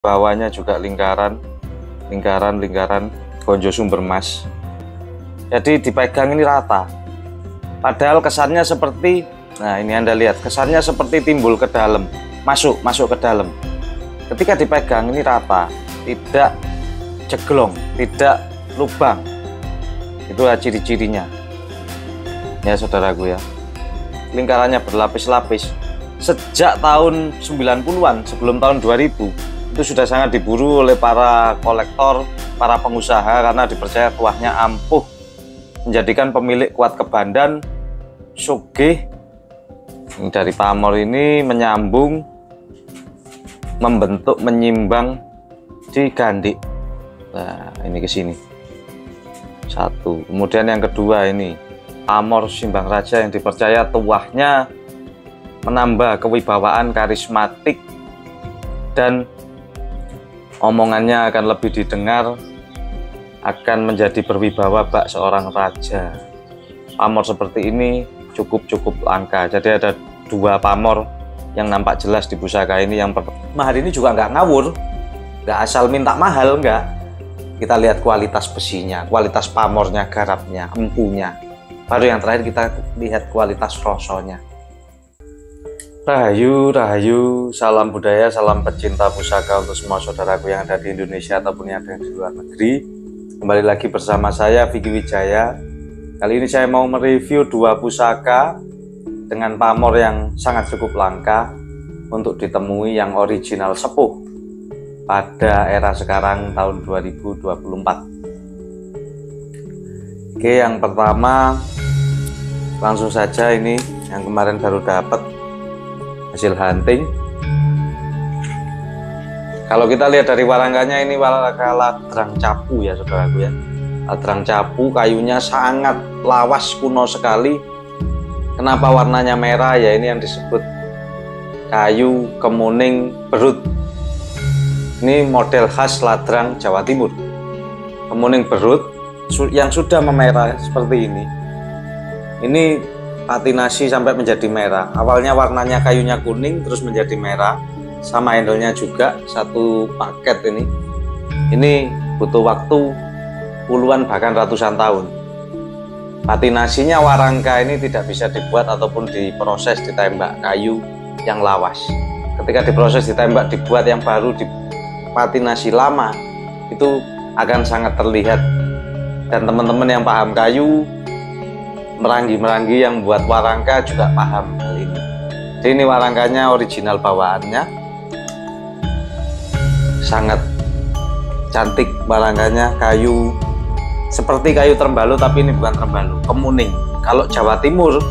bawahnya juga lingkaran gonjo sumber mas. Jadi dipegang ini rata, padahal kesannya seperti, nah ini Anda lihat, kesannya seperti timbul ke dalam, masuk ke dalam. Ketika dipegang ini rata, tidak ceglong, tidak lubang. Itu ciri-cirinya ya saudaraku ya. Lingkarannya berlapis-lapis. Sejak tahun 90-an, sebelum tahun 2000, itu sudah sangat diburu oleh para kolektor, para pengusaha, karena dipercaya tuahnya ampuh, menjadikan pemilik kuat kebandan, sugih. Dari pamor ini menyambung, membentuk, menyimbang di gandik. Nah, ini ke sini. Satu. Kemudian yang kedua ini pamor simbang raja yang dipercaya tuahnya menambah kewibawaan, karismatik, dan omongannya akan lebih didengar, akan menjadi berwibawa bak seorang raja. Pamor seperti ini cukup langka. Jadi ada dua pamor yang nampak jelas di pusaka ini. Yang pertama, mahar ini juga nggak ngawur, nggak asal minta mahal, nggak. Kita lihat kualitas besinya, kualitas pamornya, garapnya, empunya. Baru yang terakhir kita lihat kualitas rosonya. Rahayu, salam budaya, salam pecinta pusaka untuk semua saudaraku yang ada di Indonesia ataupun yang ada di luar negeri. Kembali lagi bersama saya Vicky Wijaya. Kali ini saya mau mereview dua pusaka dengan pamor yang sangat cukup langka untuk ditemui, yang original sepuh pada era sekarang tahun 2024. Oke, yang pertama langsung saja, ini yang kemarin baru dapat hasil hunting. Kalau kita lihat dari warangkanya, ini warangka ladrang capu ya saudaraku ya. Ladrang capu, kayunya sangat lawas, kuno sekali. Kenapa warnanya merah? Ya ini yang disebut kayu kemuning berut. Ini model khas ladrang Jawa Timur. Kemuning berut yang sudah memerah seperti ini. Ini patinasi sampai menjadi merah. Awalnya warnanya kayunya kuning terus menjadi merah, sama handlenya juga satu paket ini. Ini butuh waktu puluhan bahkan ratusan tahun. Patinasinya warangka ini tidak bisa dibuat ataupun diproses ditembak kayu yang lawas. Ketika diproses ditembak dibuat yang baru dipatinasi lama, itu akan sangat terlihat. Dan teman-teman yang paham kayu, meranggi-meranggi yang buat warangka juga paham hal ini. Jadi ini warangkanya original bawaannya, sangat cantik warangkanya, kayu seperti kayu terembalu, tapi ini bukan terembalu, kemuning. Kalau Jawa Timur,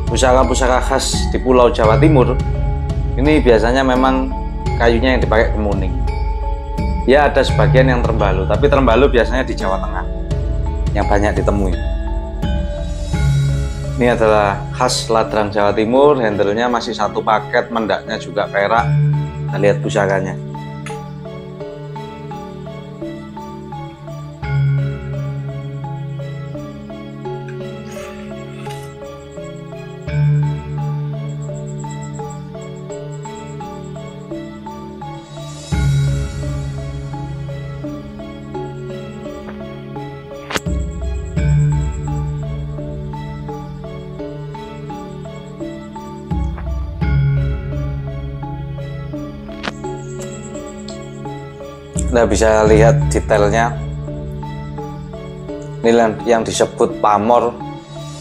pusaka-pusaka khas di Pulau Jawa Timur ini biasanya memang kayunya yang dipakai kemuning. Ya ada sebagian yang terembalu, tapi terembalu biasanya di Jawa Tengah yang banyak ditemui. Ini adalah khas ladrang Jawa Timur, handlenya masih satu paket, mendaknya juga perak. Kita lihat pusakanya. Anda bisa lihat detailnya. Ini yang disebut pamor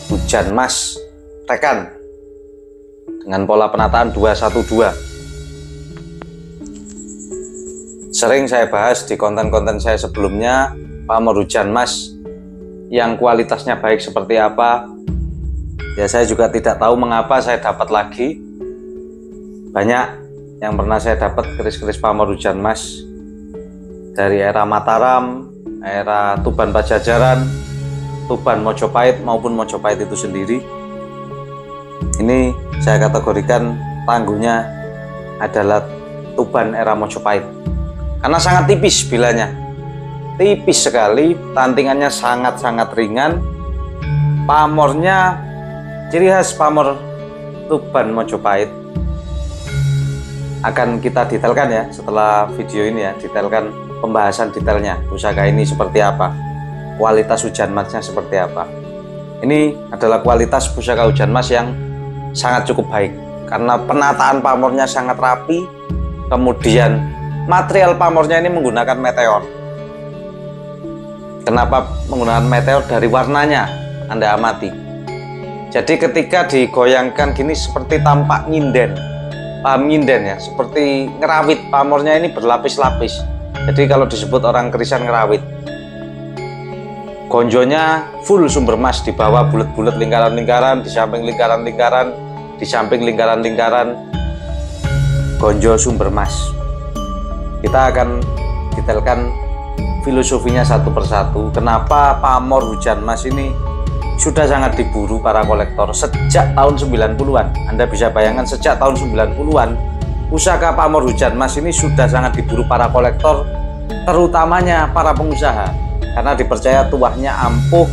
hujan mas tekan dengan pola penataan 212. Sering saya bahas di konten-konten saya sebelumnya, pamor hujan mas yang kualitasnya baik seperti apa. Ya saya juga tidak tahu mengapa saya dapat lagi. Banyak yang pernah saya dapat keris-keris pamor hujan mas dari era Mataram, era Tuban Pajajaran, Tuban Mojopahit maupun Mojopahit itu sendiri. Ini saya kategorikan tangguhnya adalah Tuban era Mojopahit, karena sangat tipis bilanya, tipis sekali, tantingannya sangat-sangat ringan. Pamornya ciri khas pamor Tuban Mojopahit. akan kita detailkan ya setelah video ini ya, detailkan pembahasan detailnya pusaka ini seperti apa, kualitas hujan masnya seperti apa. Ini adalah kualitas pusaka hujan mas yang sangat cukup baik karena penataan pamornya sangat rapi, kemudian material pamornya ini menggunakan meteor. Kenapa menggunakan meteor? Dari warnanya Anda amati. Jadi ketika digoyangkan gini seperti tampak nyinden, paham nyinden ya, seperti ngerawit, pamornya ini berlapis-lapis. Jadi kalau disebut orang Kristian ngerawit. Gonjonya full sumber emas, di bawah bulat-bulat lingkaran-lingkaran, di samping lingkaran-lingkaran, di samping lingkaran-lingkaran, gonjo sumber emas. Kita akan detailkan filosofinya satu persatu. Kenapa pamor hujan emas ini sudah sangat diburu para kolektor sejak tahun 90-an. Anda bisa bayangkan sejak tahun 90-an pusaka pamor hujan emas ini sudah sangat diburu para kolektor, terutamanya para pengusaha, karena dipercaya tuahnya ampuh,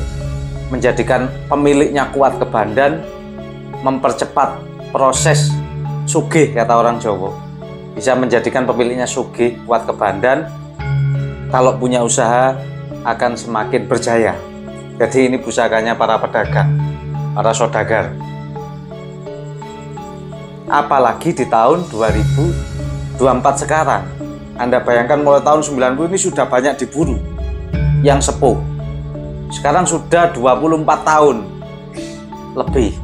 menjadikan pemiliknya kuat kebandan, mempercepat proses sugih kata orang Jawa, bisa menjadikan pemiliknya sugih, kuat kebandan, kalau punya usaha akan semakin berjaya. Jadi ini pusakanya para pedagang, para saudagar. Apalagi di tahun 2024 sekarang, Anda bayangkan mulai tahun 90 ini sudah banyak diburu yang sepuh. Sekarang sudah 24 tahun lebih.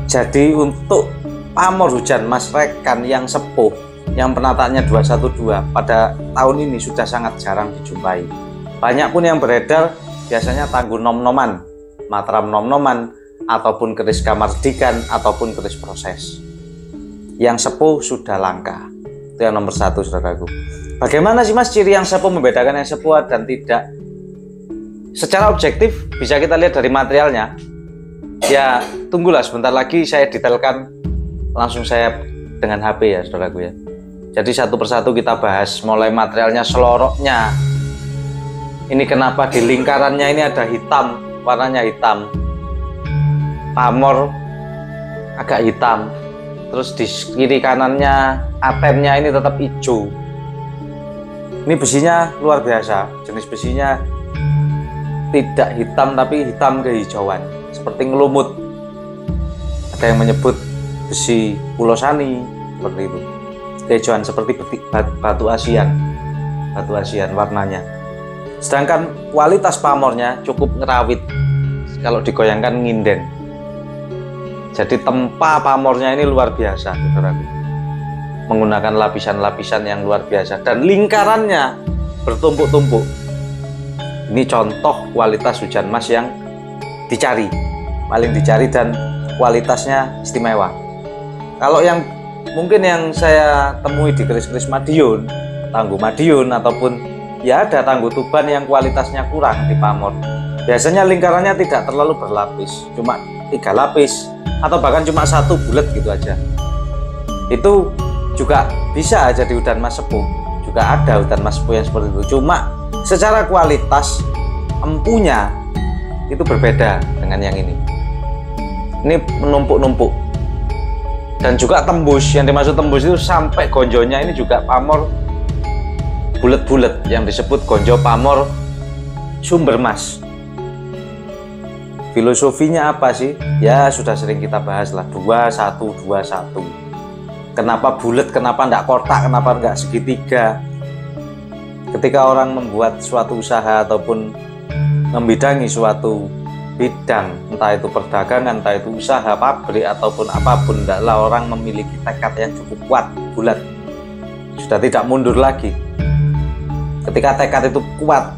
Jadi untuk pamor hujan mas rekan yang sepuh, yang penataannya 212 pada tahun ini sudah sangat jarang dijumpai. Banyak pun yang beredar biasanya tangguh nom-noman, matram nom-noman, ataupun keris kamardikan, ataupun keris proses. Yang sepuh sudah langka. Itu yang nomor satu, saudaraku. Bagaimana sih mas ciri yang sepuh, membedakan yang sepuh dan tidak? Secara objektif bisa kita lihat dari materialnya. Ya tunggulah sebentar lagi saya detailkan, langsung saya dengan HP ya saudaraku ya. Jadi satu persatu kita bahas, mulai materialnya, seloroknya. Ini kenapa di lingkarannya ini ada hitam, warnanya hitam. Pamor agak hitam. Terus di kiri kanannya atennya ini tetap hijau. Ini besinya luar biasa, jenis besinya tidak hitam tapi hitam kehijauan, seperti ngelumut. Ada yang menyebut besi pulosani seperti itu, kehijauan seperti batu Asian, warnanya. Sedangkan kualitas pamornya cukup ngerawit, kalau digoyangkan nginden. Jadi tempa pamornya ini luar biasa, saudaraku. Menggunakan lapisan-lapisan yang luar biasa dan lingkarannya bertumpuk-tumpuk. Ini contoh kualitas hujan emas yang dicari, paling dicari dan kualitasnya istimewa. Kalau yang mungkin yang saya temui di keris-keris Madiun, tangguh Madiun, ataupun ya ada tangguh Tuban yang kualitasnya kurang di pamor. Biasanya lingkarannya tidak terlalu berlapis, cuma 3 lapis atau bahkan cuma 1 bulat gitu aja. Itu juga bisa jadi hujan emas sepuh, juga ada hujan emas sepuh yang seperti itu. Cuma secara kualitas empunya itu berbeda dengan yang ini. Ini menumpuk-numpuk dan juga tembus. Yang dimaksud tembus itu sampai gonjonya ini juga pamor bulat-bulat yang disebut gonjo pamor sumber emas. Filosofinya apa sih? Ya sudah sering kita bahas lah, 2121. Kenapa bulat, kenapa enggak kotak, kenapa enggak segitiga? Ketika orang membuat suatu usaha ataupun membidangi suatu bidang, entah itu perdagangan, entah itu usaha, pabrik, ataupun apapun, hendaklah orang memiliki tekad yang cukup kuat, bulat. Sudah tidak mundur lagi. Ketika tekad itu kuat,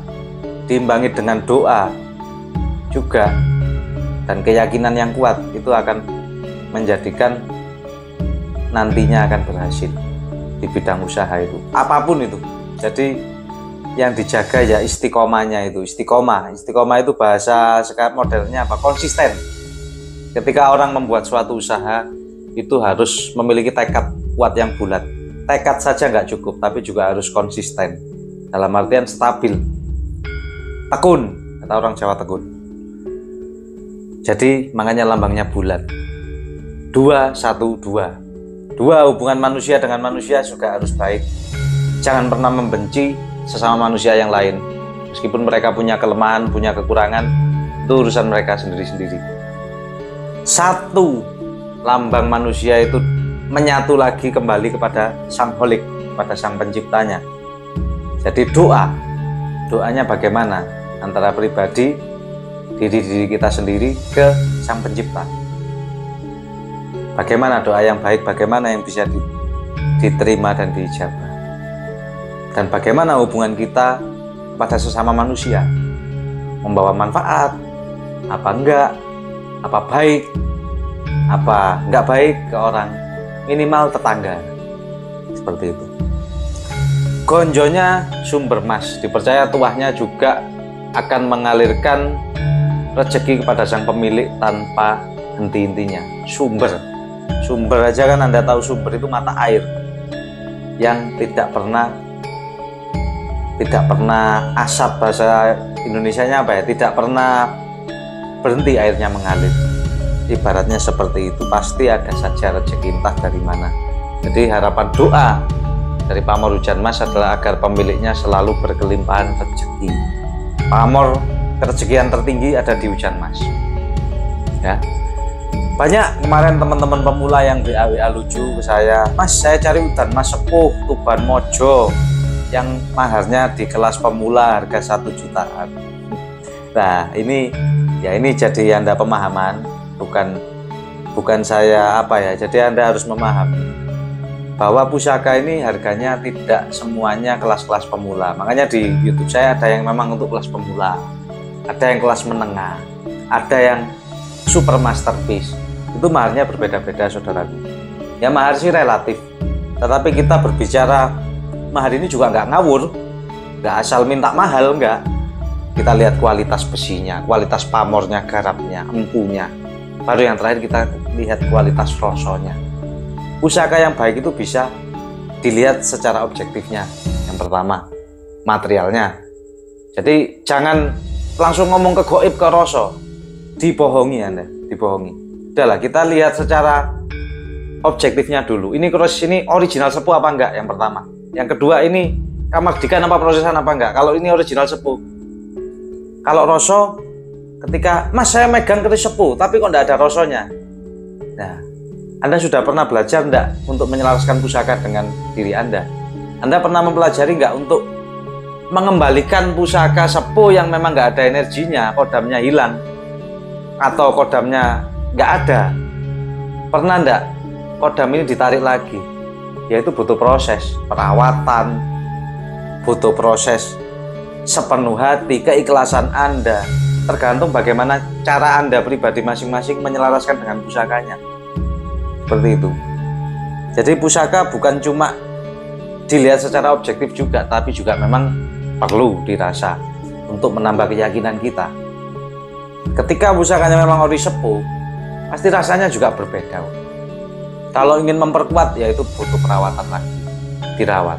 diimbangi dengan doa juga, dan keyakinan yang kuat, itu akan menjadikan nantinya akan berhasil di bidang usaha itu, apapun itu. Jadi yang dijaga ya istiqomahnya itu. Istiqomah itu bahasa sekarang modelnya apa? Konsisten. Ketika orang membuat suatu usaha itu harus memiliki tekad kuat yang bulat. Tekad saja nggak cukup, tapi juga harus konsisten. Dalam artian stabil, tekun, kata orang Jawa, tekun. Jadi makanya lambangnya bulat, 212. Dua, hubungan manusia dengan manusia juga harus baik. Jangan pernah membenci sesama manusia yang lain. Meskipun mereka punya kelemahan, punya kekurangan, itu urusan mereka sendiri-sendiri. Satu, lambang manusia itu menyatu lagi kembali kepada Sang Holik, kepada Sang Penciptanya. Jadi doanya bagaimana antara pribadi, diri kita sendiri ke Sang Pencipta. Bagaimana doa yang baik, bagaimana yang bisa diterima dan diijabah. Dan bagaimana hubungan kita pada sesama manusia. Membawa manfaat, apa enggak, apa baik, apa enggak baik ke orang, minimal tetangga. Seperti itu. Gonjonya sumber mas, dipercaya tuahnya juga akan mengalirkan rezeki kepada sang pemilik tanpa henti-hentinya. Sumber aja kan Anda tahu, sumber itu mata air yang tidak pernah asap, bahasa Indonesianya apa ya, tidak pernah berhenti airnya mengalir. Ibaratnya seperti itu, pasti ada saja rezeki entah dari mana. Jadi harapan doa dari pamor hujan mas adalah agar pemiliknya selalu berkelimpahan rezeki. Pamor kerezekian tertinggi ada di hujan mas. Ya. Banyak kemarin teman-teman pemula yang WA lucu ke saya, mas saya cari hujan mas sepuh Tuban Mojo yang maharnya di kelas pemula harga 1 jutaan. Nah ini jadi Anda pemahaman, bukan saya apa ya. Jadi Anda harus memahami bahwa pusaka ini harganya tidak semuanya kelas-kelas pemula. Makanya di YouTube saya ada yang memang untuk kelas pemula, ada yang kelas menengah, ada yang super masterpiece. Itu maharnya berbeda-beda saudaraku. Ya mahar sih relatif, tetapi kita berbicara mahar ini juga nggak ngawur, nggak asal minta mahal, nggak. Kita lihat kualitas besinya, kualitas pamornya, garapnya, empunya. Baru yang terakhir kita lihat kualitas rosonya. Pusaka yang baik itu bisa dilihat secara objektifnya. Yang pertama, materialnya. Jadi jangan langsung ngomong ke goib, ke roso. Dibohongi Anda, dibohongi. Udahlah, kita lihat secara objektifnya dulu. Ini original sepuh apa enggak? Yang pertama. Yang kedua, ini kamardikan apa prosesan apa enggak? Kalau ini original sepuh. Kalau roso, ketika mas saya megang keris sepuh, tapi kok enggak ada rosonya. Nah, Anda sudah pernah belajar enggak untuk menyelaraskan pusaka dengan diri Anda? Anda pernah mempelajari enggak untuk mengembalikan pusaka sepuh yang memang enggak ada energinya, kodamnya hilang, atau kodamnya nggak ada? Pernah enggak kodam ini ditarik lagi? Yaitu butuh proses perawatan, butuh proses sepenuh hati, keikhlasan Anda. Tergantung bagaimana cara Anda pribadi masing-masing menyelaraskan dengan pusakanya. Seperti itu. Jadi pusaka bukan cuma dilihat secara objektif juga, tapi juga memang perlu dirasa untuk menambah keyakinan kita. Ketika pusakanya memang ori sepuh, pasti rasanya juga berbeda. Kalau ingin memperkuat, yaitu butuh perawatan lagi, dirawat.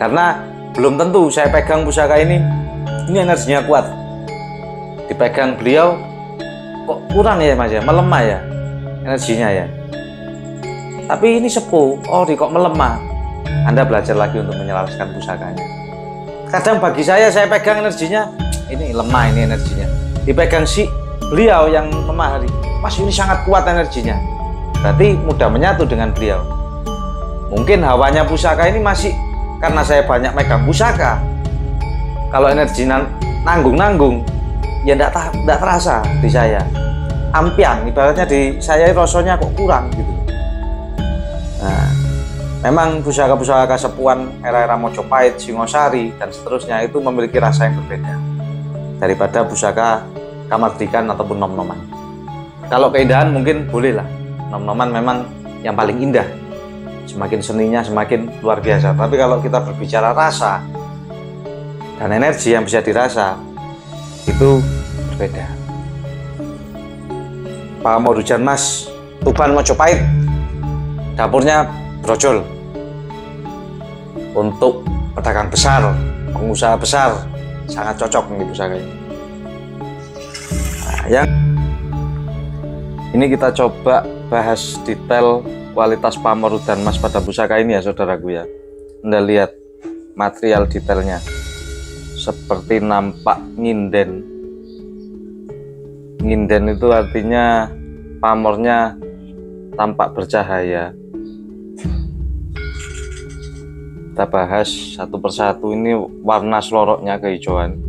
Karena belum tentu saya pegang pusaka ini energinya kuat. Dipegang beliau, kok kurang ya mas ya, melemah ya energinya ya. Tapi ini sepuh, kok melemah. Anda belajar lagi untuk menyelaraskan pusakanya. Kadang bagi saya pegang energinya, ini lemah ini energinya. Dipegang si beliau yang memahari, mas ini sangat kuat energinya, berarti mudah menyatu dengan beliau. Mungkin hawanya pusaka ini masih, karena saya banyak megang pusaka, kalau energi nanggung ya tidak terasa di saya, ampiang, ibaratnya di saya rosonya kok kurang gitu. Nah, memang pusaka-pusaka kesepuan era-era Mojopahit, Singosari dan seterusnya itu memiliki rasa yang berbeda daripada pusaka kamardikan ataupun nom-noman. Kalau keindahan mungkin bolehlah, nom-noman memang yang paling indah, semakin seninya semakin luar biasa. Tapi kalau kita berbicara rasa dan energi yang bisa dirasa, itu berbeda. Pamor hujan mas Tuban Mojopahit, dapurnya brojol. Untuk pedagang besar, pengusaha besar, sangat cocok nih pusaka ini. Yang ini kita coba bahas detail kualitas pamor udan emas pada pusaka ini ya saudaraku ya. Anda lihat material detailnya seperti nampak nginden. Nginden itu artinya pamornya tampak bercahaya. Kita bahas satu persatu. Ini warna seloroknya kehijauan.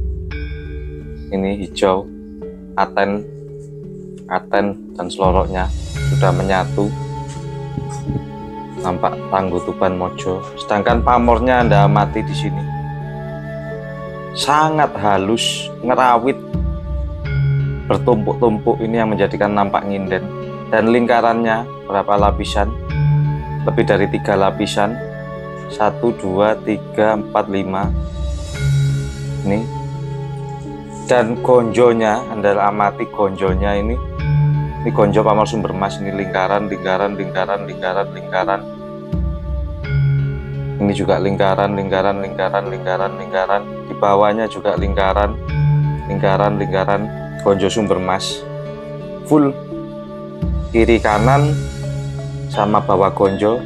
Ini hijau, aten dan seloroknya sudah menyatu. Nampak tangguh tuban mojo. Sedangkan pamornya Anda amati di sini sangat halus, ngerawit, bertumpuk-tumpuk. Ini yang menjadikan nampak nginden. Dan lingkarannya berapa lapisan? Lebih dari 3 lapisan. 1, 2, 3, 4, 5. Ini. Dan gonjonya, Anda amati gonjonya ini. Ini gonjo pamor sumber emas. Ini lingkaran. Ini juga lingkaran. Di bawahnya juga lingkaran. Gonjo sumber emas. Full. Kiri kanan sama bawah gonjo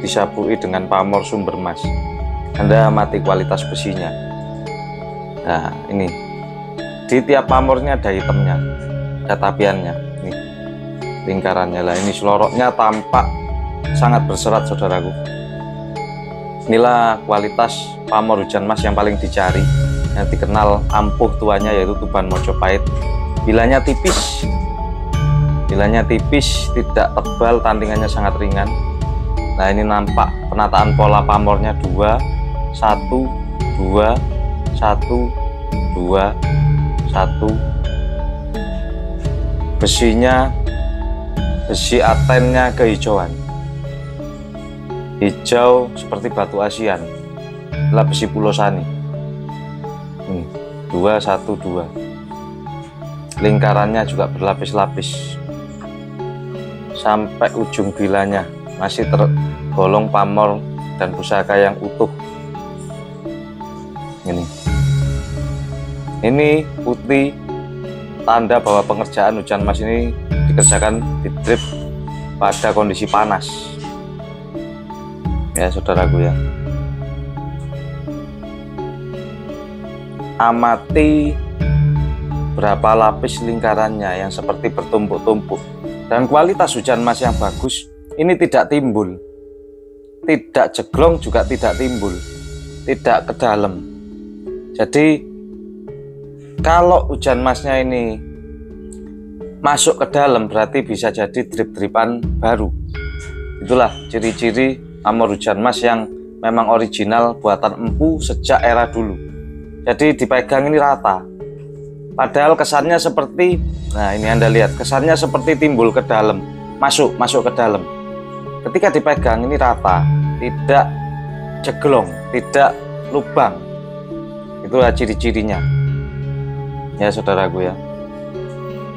disabui dengan pamor sumber emas. Anda amati kualitas besinya. Nah, ini di tiap pamornya ada hitamnya, ada tapiannya. Ini lingkarannya lah. Ini seloroknya tampak sangat berserat saudaraku. Inilah kualitas pamor hujan emas yang paling dicari, yang dikenal ampuh tuanya, yaitu tuban Mojopahit. Bilanya tipis, tidak tebal, tandingannya sangat ringan. Nah, ini nampak penataan pola pamornya 2, 1, 2, 1, 2, 1. Besinya, besi atennya kehijauan. Hijau seperti batu Asian. Inilah besi Pulosani. Ini 2, 1, 2. Lingkarannya juga berlapis-lapis sampai ujung bilanya. Masih tergolong pamor dan pusaka yang utuh. Ini putih, tanda bahwa pengerjaan hujan emas ini dikerjakan di drip pada kondisi panas. Ya saudaraku ya. Amati berapa lapis lingkarannya yang seperti bertumpuk-tumpuk. Dan kualitas hujan emas yang bagus ini tidak timbul, tidak jeglong, juga tidak timbul, tidak ke dalam. Jadi kalau hujan emasnya ini masuk ke dalam, berarti bisa jadi drip-dripan baru. Itulah ciri-ciri pamor hujan emas yang memang original buatan empu sejak era dulu. Jadi dipegang ini rata. Padahal kesannya seperti, nah ini Anda lihat, kesannya seperti timbul ke dalam, masuk ke dalam. Ketika dipegang ini rata, tidak jeglong, tidak lubang. Itulah ciri-cirinya. Ya saudaraku ya.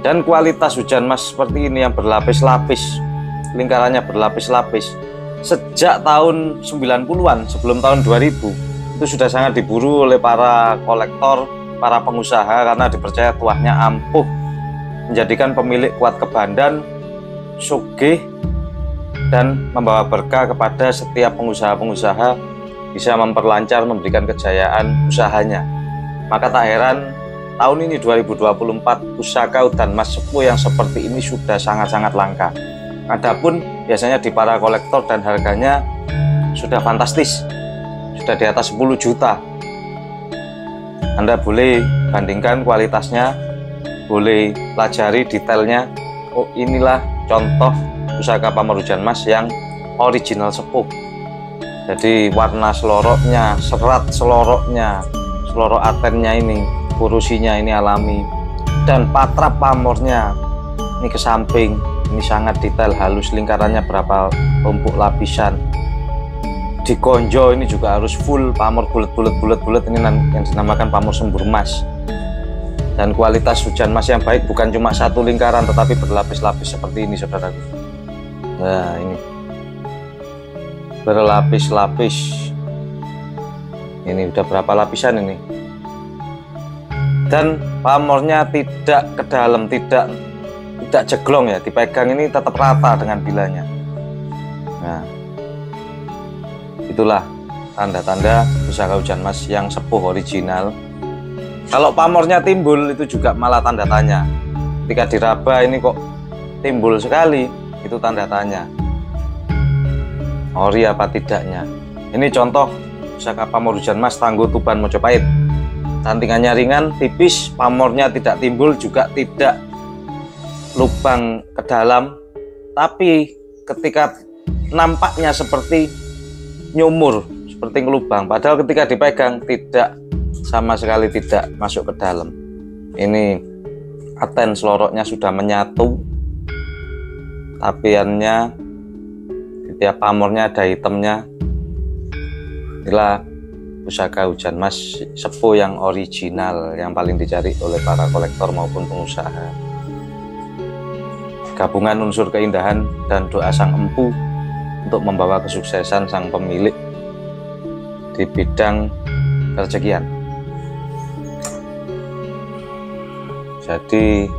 Dan kualitas hujan emas seperti ini yang berlapis-lapis, lingkarannya berlapis-lapis, sejak tahun 90-an, sebelum tahun 2000, itu sudah sangat diburu oleh para kolektor, para pengusaha, karena dipercaya tuahnya ampuh, menjadikan pemilik kuat kebandan, sugih, dan membawa berkah kepada setiap pengusaha-pengusaha, bisa memperlancar, memberikan kejayaan usahanya. Maka tak heran tahun ini 2024 pusaka udan emas sepuh yang seperti ini sudah sangat-sangat langka. Adapun biasanya di para kolektor dan harganya sudah fantastis, sudah di atas 10 juta. Anda boleh bandingkan kualitasnya, boleh pelajari detailnya. Oh, inilah contoh pusaka pamor hujan emas yang original sepuh. Jadi warna seloroknya, serat seloroknya, selorok atennya ini, kurusinya ini alami, dan patra pamornya ini ke samping, ini sangat detail, halus, lingkarannya berapa tumpuk lapisan. Di konjo ini juga harus full pamor bulat ini yang dinamakan pamor sumber emas. Dan kualitas hujan emas yang baik bukan cuma satu lingkaran, tetapi berlapis-lapis seperti ini saudaraku. Nah ini berlapis-lapis. Ini udah berapa lapisan ini? Dan pamornya tidak ke dalam, tidak jeglong ya, dipegang ini tetap rata dengan bilanya. Nah, itulah tanda-tanda pusaka hujan mas yang sepuh original. Kalau pamornya timbul itu juga malah tanda tanya. Ketika diraba ini kok timbul sekali, itu tanda tanya. Ori apa tidaknya. Ini contoh pusaka pamor hujan mas Tangguh Tuban Mojopahit. Cantingannya ringan, tipis, pamornya tidak timbul, juga tidak lubang ke dalam. Tapi ketika nampaknya seperti nyumur, seperti ngelubang, padahal ketika dipegang tidak, sama sekali tidak masuk ke dalam. Ini aten seloroknya sudah menyatu, tapiannya di tiap pamornya ada hitamnya. Inilah pusaka hujan mas sepuh yang original, yang paling dicari oleh para kolektor maupun pengusaha. Gabungan unsur keindahan dan doa sang empu untuk membawa kesuksesan sang pemilik di bidang rezekian. Jadi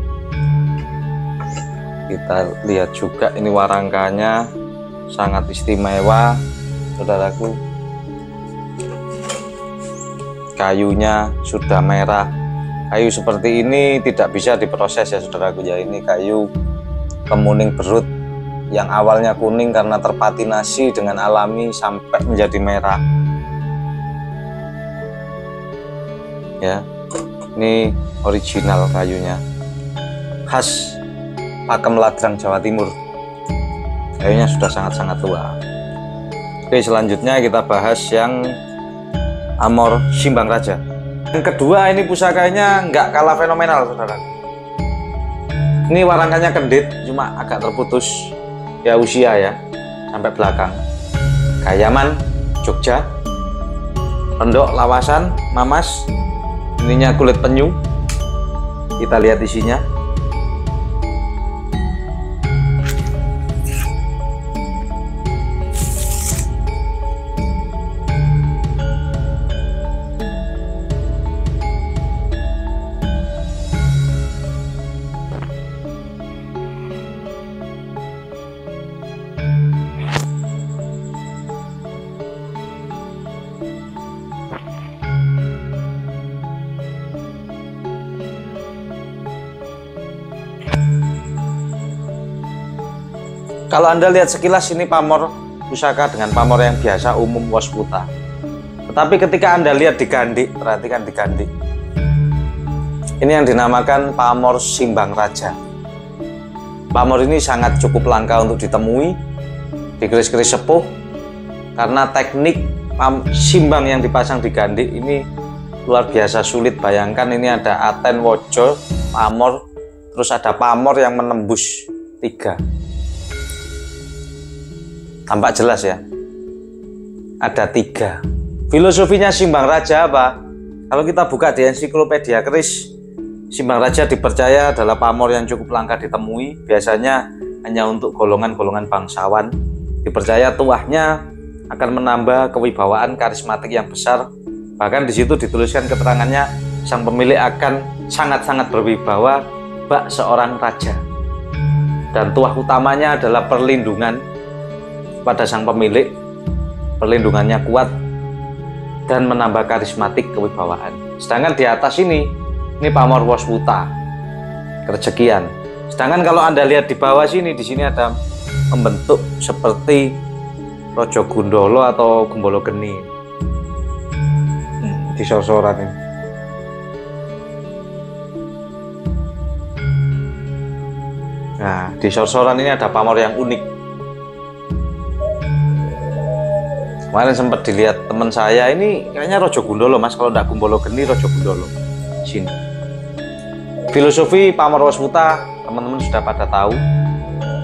kita lihat juga ini warangkanya sangat istimewa, saudaraku. Kayunya sudah merah. Kayu seperti ini tidak bisa diproses ya saudaraku ya. Ini kayu kemuning berut yang awalnya kuning karena terpatinasi dengan alami sampai menjadi merah. Ya, ini original kayunya, khas Pakem Ladrang Jawa Timur. Kayunya sudah sangat-sangat tua. Oke, selanjutnya kita bahas yang Pamor Simbang Raja. Yang kedua, ini pusakanya nggak kalah fenomenal saudara. Ini warangkanya kendit, cuma agak terputus ya usia ya, sampai belakang. Gayaman Jogja, rendok lawasan mamas, ininya kulit penyu. Kita lihat isinya. Kalau Anda lihat sekilas ini pamor pusaka dengan pamor yang biasa umum wasputa. Tetapi ketika Anda lihat digandik, perhatikan digandik. Ini yang dinamakan pamor Simbang Raja. Pamor ini sangat cukup langka untuk ditemui di keris-keris sepuh karena teknik simbang yang dipasang di gandik ini luar biasa sulit. Bayangkan ini ada aten wojo, pamor, terus ada pamor yang menembus 3. Tampak jelas ya, ada 3. Filosofinya Simbang Raja apa? Kalau kita buka di ensiklopedia keris, Simbang Raja dipercaya adalah pamor yang cukup langka ditemui, biasanya hanya untuk golongan-golongan bangsawan. Dipercaya tuahnya akan menambah kewibawaan karismatik yang besar. Bahkan di situ dituliskan keterangannya, sang pemilik akan sangat-sangat berwibawa, bak seorang raja. Dan tuah utamanya adalah perlindungan pada sang pemilik, perlindungannya kuat dan menambah karismatik kewibawaan. Sedangkan di atas ini pamor wasputa, kerejekian. Sedangkan kalau Anda lihat di bawah sini, di sini ada membentuk seperti Rojo Gundolo atau Gumbolo Geni. Di sorsoran ini. Nah, di sorsoran ini ada pamor yang unik. Kemarin sempat dilihat teman saya, ini kayaknya Rojo Gundolo mas, kalau enggak Gumbolo Geni, Rojo Gundolo. Sini. Filosofi pamor wasputa teman-teman sudah pada tahu,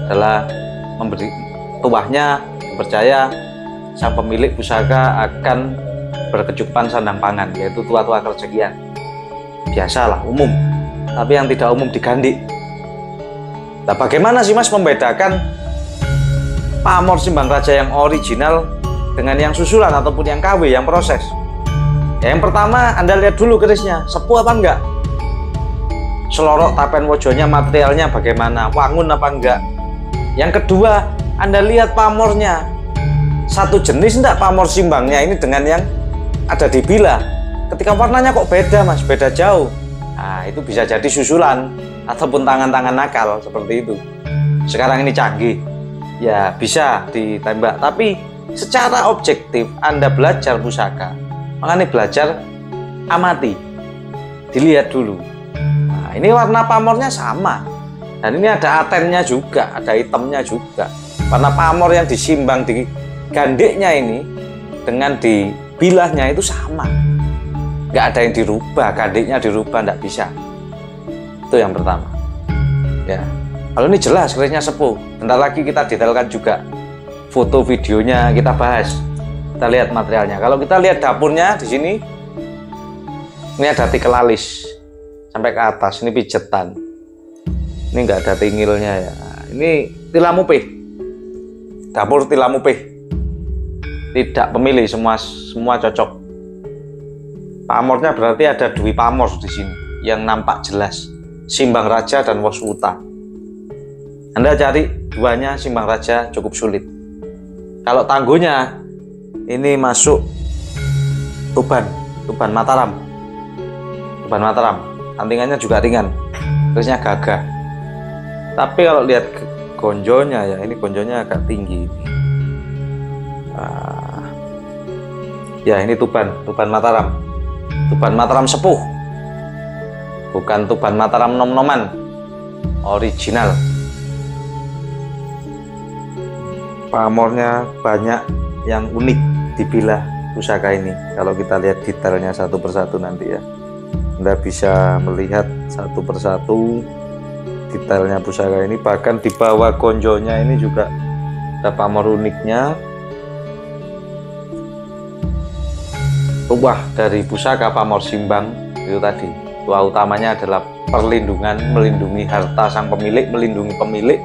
adalah memberi tuahnya percaya sang pemilik pusaka akan berkecukupan sandang pangan, yaitu tua-tua kerejekian. Biasalah, umum. Tapi yang tidak umum digandik. Nah, bagaimana sih mas membedakan pamor Simbang Raja yang original dengan yang susulan ataupun yang KW, yang proses? Ya, yang pertama Anda lihat dulu kerisnya, sepuh apa enggak? Selorok tapen wojonya, materialnya bagaimana, wangun apa enggak? Yang kedua, Anda lihat pamornya, satu jenis enggak pamor simbangnya ini dengan yang ada di Bila. Ketika warnanya kok beda mas, beda jauh. Nah itu bisa jadi susulan ataupun tangan-tangan nakal seperti itu. Sekarang ini canggih, ya bisa ditembak. Tapi secara objektif Anda belajar pusaka, makanya belajar amati, dilihat dulu. Nah ini warna pamornya sama. Dan ini ada atennya juga, ada hitamnya juga. Warna pamor yang disimbang di gandeknya ini dengan di bilahnya itu sama. Nggak ada yang dirubah, gandeknya dirubah, nggak bisa. Itu yang pertama. Ya, kalau ini jelas kerisnya sepuh. Bentar lagi kita detailkan juga. Foto videonya kita bahas. Kita lihat materialnya. Kalau kita lihat dapurnya di sini, ini ada tikel alis sampai ke atas. Ini pijetan. Ini nggak ada tingilnya ya. Ini tilam upih. Dapur tilam upih. Tidak pemilih, semua cocok. Pamornya berarti ada dua pamor di sini yang nampak jelas. Simbang Raja dan Waswuta. Anda cari duanya Simbang Raja cukup sulit. Kalau tangguhnya ini masuk Tuban Mataram. Tuban Mataram. Antingannya juga ringan. Terusnya gagah. Tapi kalau lihat gonjonya ya, ini gonjonya agak tinggi. Ya ini Tuban Mataram. Tuban Mataram sepuh. Bukan Tuban Mataram nom-noman. Original. Pamornya banyak yang unik di Bila pusaka ini. Kalau kita lihat detailnya satu persatu nanti ya. Anda bisa melihat satu persatu detailnya pusaka ini, bahkan di bawah gonjonya ini juga ada pamor uniknya. Tuah dari pusaka pamor simbang itu tadi, tuah utamanya adalah perlindungan, melindungi harta sang pemilik, melindungi pemilik,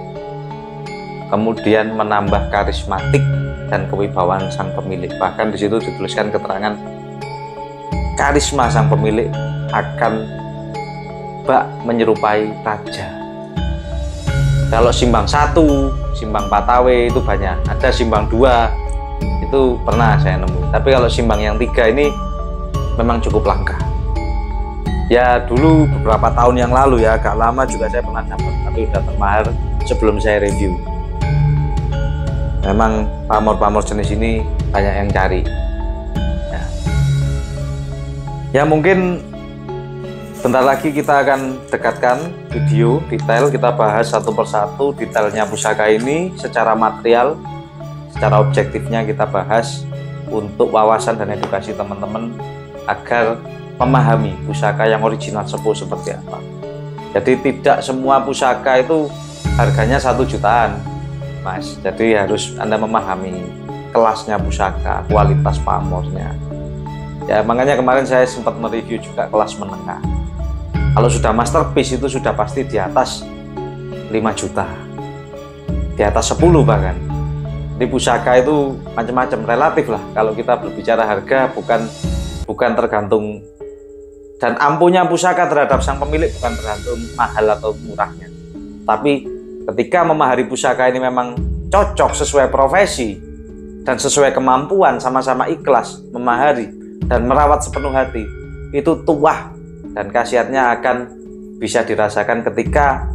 kemudian menambah karismatik dan kewibawaan sang pemilik. Bahkan di situ dituliskan keterangan karisma sang pemilik akan bak menyerupai raja. Kalau simbang 1, simbang Patawe itu banyak. Ada simbang 2, itu pernah saya nemu. Tapi kalau simbang yang 3 ini memang cukup langka. Ya dulu beberapa tahun yang lalu ya, agak lama juga saya pernah dapat. Tapi udah termahal sebelum saya review. Memang pamor-pamor jenis ini banyak yang cari. Ya mungkin bentar lagi kita akan dekatkan video detail, kita bahas satu persatu detailnya pusaka ini secara material, secara objektifnya kita bahas untuk wawasan dan edukasi teman-teman agar memahami pusaka yang original sepuh seperti apa. Jadi tidak semua pusaka itu harganya 1 jutaan mas, jadi harus Anda memahami kelasnya pusaka, kualitas pamornya. Ya makanya kemarin saya sempat mereview juga kelas menengah. Kalau sudah masterpiece itu sudah pasti di atas 5 juta, di atas 10 bahkan. Di pusaka itu macam-macam, relatif lah. Kalau kita berbicara harga bukan tergantung, dan ampuhnya pusaka terhadap sang pemilik bukan tergantung mahal atau murahnya. Tapi ketika memahari pusaka ini memang cocok sesuai profesi dan sesuai kemampuan, sama-sama ikhlas memahari dan merawat sepenuh hati, itu tuah dan khasiatnya akan bisa dirasakan ketika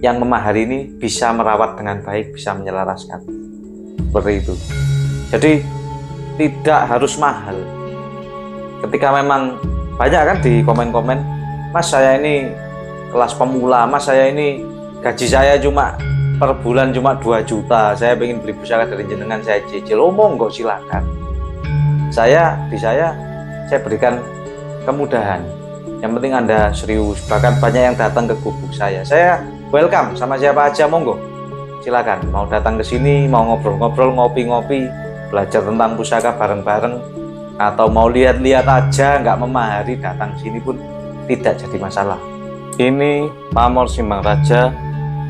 yang memahari ini bisa merawat dengan baik, bisa menyelaraskan. Seperti itu. Jadi tidak harus mahal. Ketika memang banyak kan di komen-komen, mas saya ini kelas pemula, mas saya ini gaji saya cuma per bulan cuma 2 juta, saya ingin beli pusaka dari jenengan, saya cicil. Oh monggo silakan. Saya berikan kemudahan. Yang penting Anda serius. Bahkan banyak yang datang ke gubuk saya welcome sama siapa aja, monggo silakan. Mau datang ke sini, mau ngobrol-ngobrol, ngopi-ngopi, belajar tentang pusaka bareng-bareng, atau mau lihat-lihat aja nggak memahari, datang sini pun tidak jadi masalah. Ini pamor Simbang Raja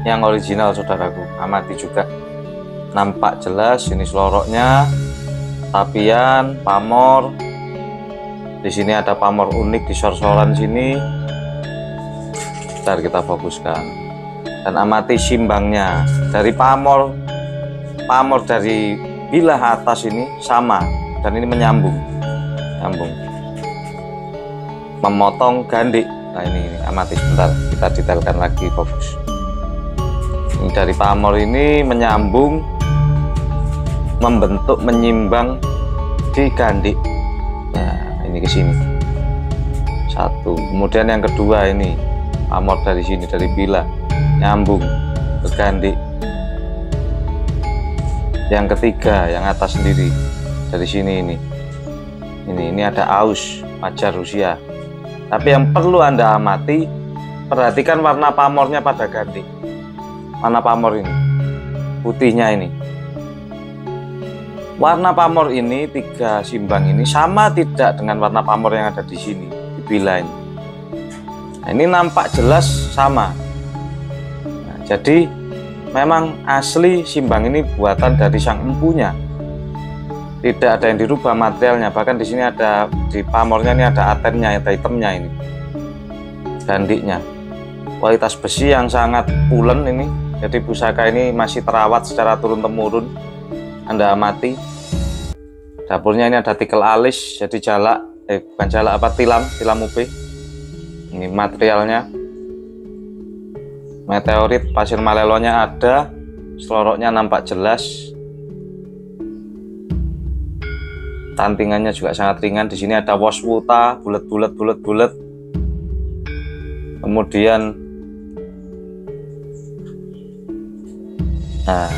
yang original saudaraku, amati juga, nampak jelas. Ini seloroknya, tapian, pamor. Di sini ada pamor unik di sor-soran sini. Bentar kita fokuskan dan amati simbangnya. Dari pamor dari bilah atas ini sama, dan ini menyambung, memotong gandik. Nah ini amati sebentar, kita detailkan lagi, fokus. Ini dari pamor ini menyambung, membentuk, menyimbang di gandik. Nah ini ke sini satu, kemudian yang kedua ini pamor dari sini, dari bilah nyambung ke gandik. Yang ketiga, yang atas sendiri dari sini ini ada aus wajar Rusia. Tapi yang perlu Anda amati, perhatikan warna pamornya pada gandik. Warna pamor ini, putihnya ini. Warna pamor ini, 3 simbang ini sama tidak dengan warna pamor yang ada di sini, di bilah ini. Nah, ini nampak jelas sama. Nah, jadi memang asli simbang ini buatan dari sang empunya. Tidak ada yang dirubah materialnya. Bahkan di sini ada, di pamornya ini ada atennya, ada hitamnya ini, gandiknya. Kualitas besi yang sangat pulen ini. Jadi pusaka ini masih terawat secara turun-temurun. Anda amati. Dapurnya ini ada tikel alis, jadi jalak, bukan jalak, tilam UP. Ini materialnya. Meteorit, pasir malelonya ada, seloroknya nampak jelas. Tantingannya juga sangat ringan. Di sini ada waswuta, bulat. Kemudian nah,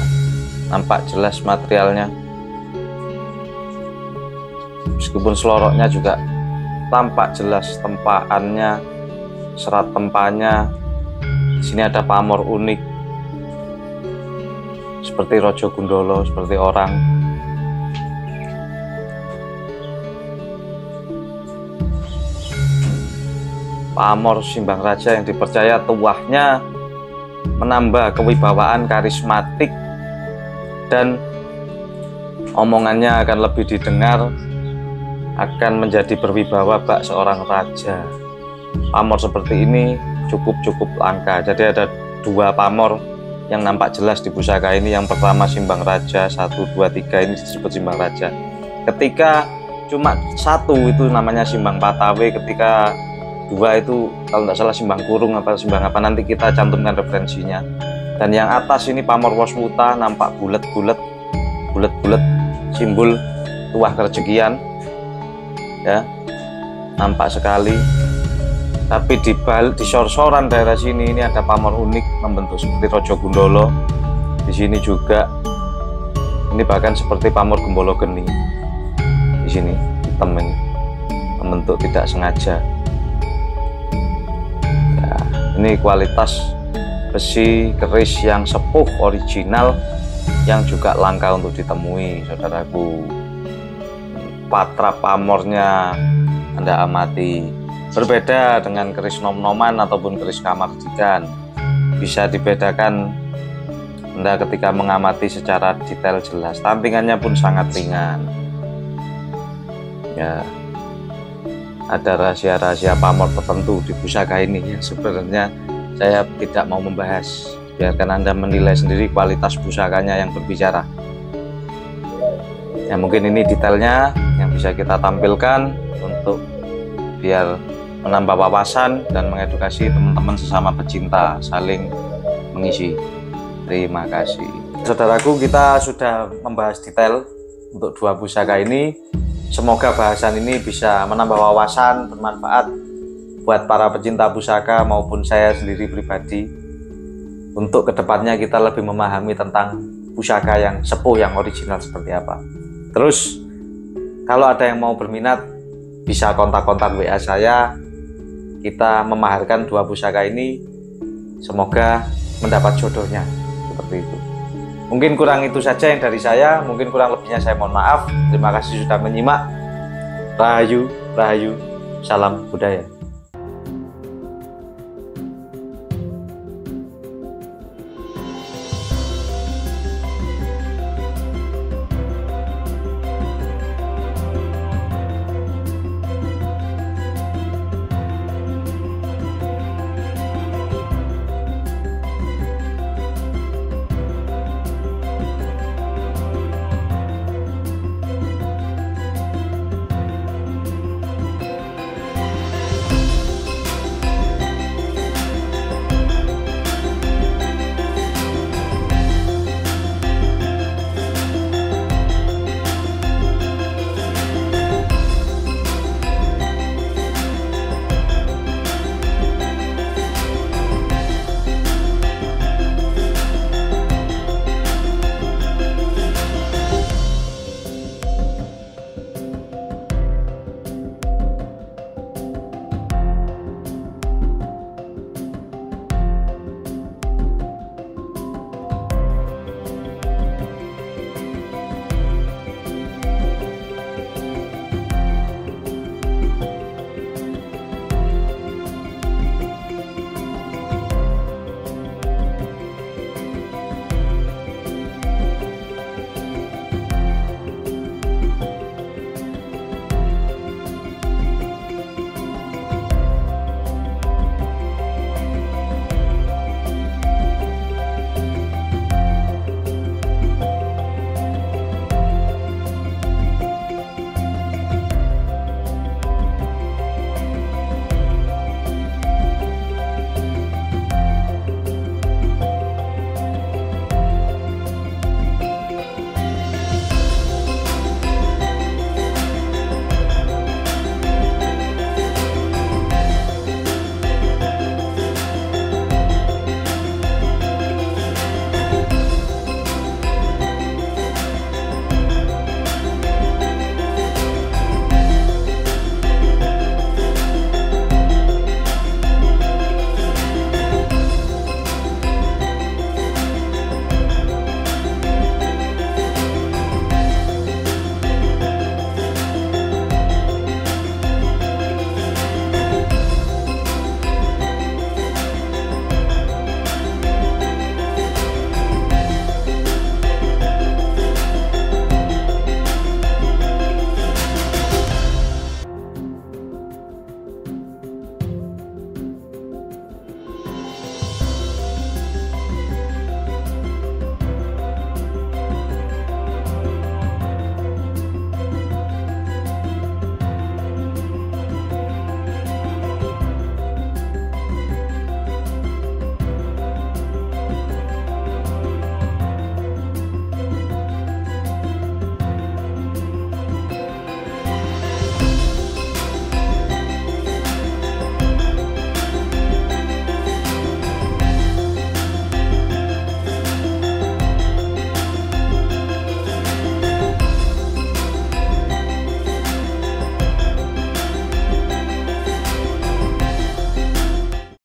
nampak jelas materialnya. Meskipun seloroknya juga tampak jelas tempaannya, serat tempanya. Di sini ada pamor unik seperti Rojo Gundolo, seperti orang. Pamor Simbang Raja yang dipercaya tuahnya menambah kewibawaan, karismatik, dan omongannya akan lebih didengar, akan menjadi berwibawa bak seorang raja. Pamor seperti ini cukup langka. Jadi ada 2 pamor yang nampak jelas di pusaka ini. Yang pertama Simbang Raja 1, 2, 3 ini disebut Simbang Raja. Ketika cuma 1 itu namanya Simbang Patawe, ketika 2 itu kalau tidak salah Simbang Kurung apa Simbang apa, nanti kita cantumkan referensinya. Dan yang atas ini pamor waswuta, nampak bulat, simbol tuah kerejekian ya, nampak sekali. Tapi di sor-soran daerah sini ini ada pamor unik membentuk seperti Rojo Gundolo. Di sini juga ini bahkan seperti pamor Gembolo Geni. Di sini hitam ini membentuk tidak sengaja. Ya, ini kualitas besi keris yang sepuh, original, yang juga langka untuk ditemui, saudaraku. Patra pamornya Anda amati. Berbeda dengan keris nom-noman ataupun keris kamardikan. Bisa dibedakan Anda ketika mengamati secara detail jelas. Tantingannya pun sangat ringan. Ya, ada rahasia-rahasia pamor tertentu di pusaka ini yang sebenarnya saya tidak mau membahas. Biarkan Anda menilai sendiri, kualitas pusakanya yang berbicara. Ya, mungkin ini detailnya yang bisa kita tampilkan untuk biar menambah wawasan dan mengedukasi teman-teman sesama pecinta, saling mengisi. Terima kasih. Saudaraku, kita sudah membahas detail untuk 2 pusaka ini. Semoga bahasan ini bisa menambah wawasan, bermanfaat buat para pecinta pusaka maupun saya sendiri pribadi. Untuk kedepannya kita lebih memahami tentang pusaka yang sepuh, yang original seperti apa. Terus kalau ada yang mau berminat, bisa kontak-kontak WA saya. Kita memaharkan 2 pusaka ini, semoga mendapat jodohnya, seperti itu. Mungkin kurang itu saja yang dari saya, mungkin kurang lebihnya saya mohon maaf. Terima kasih sudah menyimak. Rahayu, salam budaya.